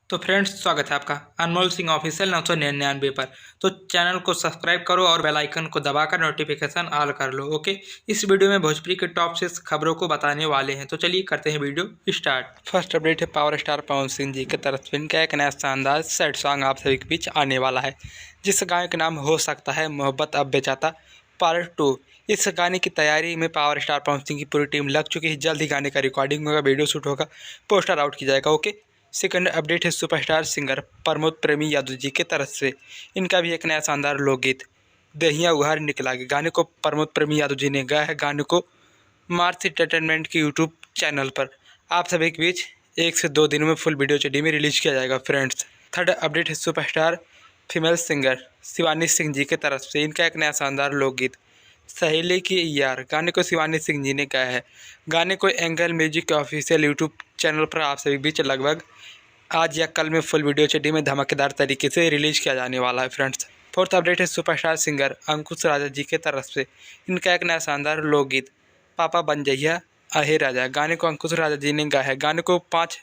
तो फ्रेंड्स, स्वागत है आपका अनमोल सिंह ऑफिशियल 999 पर। तो चैनल को सब्सक्राइब करो और बेल आइकन को दबाकर नोटिफिकेशन ऑल कर लो। ओके, इस वीडियो में भोजपुरी के टॉप 6 खबरों को बताने वाले हैं। तो चलिए करते हैं वीडियो स्टार्ट। फर्स्ट अपडेट है पावर स्टार पवन सिंह जी की तरफ से इनका एक नया शानदार सैड सॉन्ग आप सभी के बीच आने वाला है, जिस गाने का नाम हो सकता है मोहब्बत अब बेचाता पार्ट 2। इस गाने की तैयारी में पावर स्टार पवन सिंह की पूरी टीम लग चुकी है। जल्द ही गाने का रिकॉर्डिंग होगा, वीडियो शूट होगा, पोस्टर आउट किया जाएगा। ओके, सेकंड अपडेट है सुपरस्टार सिंगर प्रमोद प्रेमी यादव जी की तरफ से इनका भी एक नया शानदार लोकगीत दहिया उघार निकला। गाने को प्रमोद प्रेमी यादव जी ने गाया है। गाने को मार्स एंटरटेनमेंट के यूट्यूब चैनल पर आप सभी के बीच 1 से 2 दिनों में फुल वीडियो चडी में रिलीज किया जाएगा। फ्रेंड्स, थर्ड अपडेट है superstar female singer Shivani Singh ji की तरफ से इनका एक नया शानदार लोकगीत सहेली की यार। गाने को शिवानी सिंह जी ने गाया है। गाने को एंगल म्यूजिक के ऑफिशियल यूट्यूब चैनल पर आप सभी बीच लगभग आज या कल में फुल वीडियो चडी में धमाकेदार तरीके से रिलीज किया जाने वाला है। फ्रेंड्स, फोर्थ अपडेट है सुपरस्टार सिंगर अंकुश राजा जी की तरफ से इनका एक नया शानदार लोकगीत पापा बन जइया अहे राजा। गाने को अंकुश राजा जी ने गाया है। गाने को 5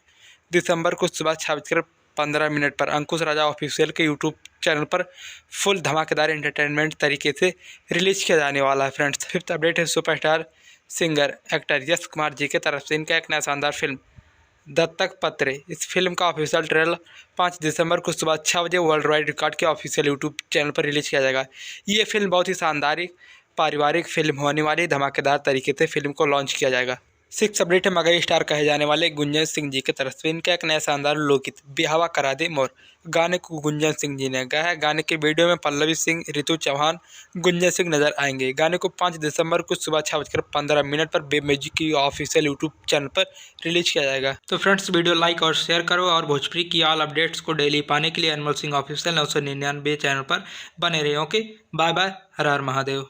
दिसंबर को सुबह 6:15 पर अंकुश राजा ऑफिशियल के यूट्यूब चैनल पर फुल धमाकेदार एंटरटेनमेंट तरीके से रिलीज किया जाने वाला है। फ्रेंड्स, फिफ्थ अपडेट है superstar singer actor Yash Kumar ji की तरफ से इनका एक नया शानदार फिल्म दत्तक पत्र। इस फिल्म का ऑफिशियल ट्रेलर 5 दिसंबर को सुबह 6 बजे वर्ल्ड वाइड रिकॉर्ड के ऑफिशियल यूट्यूब चैनल पर रिलीज किया जाएगा। ये फिल्म बहुत ही शानदार पारिवारिक फिल्म होने वाली, धमाकेदार तरीके से फिल्म को लॉन्च किया जाएगा। सिक्स अपडेट है मगही स्टार कहे जाने वाले गुंजन सिंह जी की तरफ से इनका एक नया शानदार लोकगीत बिहावा करा दे मोर। गाने को गुंजन सिंह जी ने गाया है। गाने के वीडियो में पल्लवी सिंह, ऋतु चौहान, गुंजन सिंह नजर आएंगे। गाने को 5 दिसंबर को सुबह 6:15 पर बेब म्यूजिक की ऑफिशियल यूट्यूब चैनल पर रिलीज किया जाएगा। तो फ्रेंड्स, वीडियो लाइक और शेयर करो और भोजपुरी की ऑल अपडेट्स को डेली पाने के लिए अनमोल सिंह ऑफिशियल 999 चैनल पर बने रहे। ओके, बाय बाय, हर हर महादेव।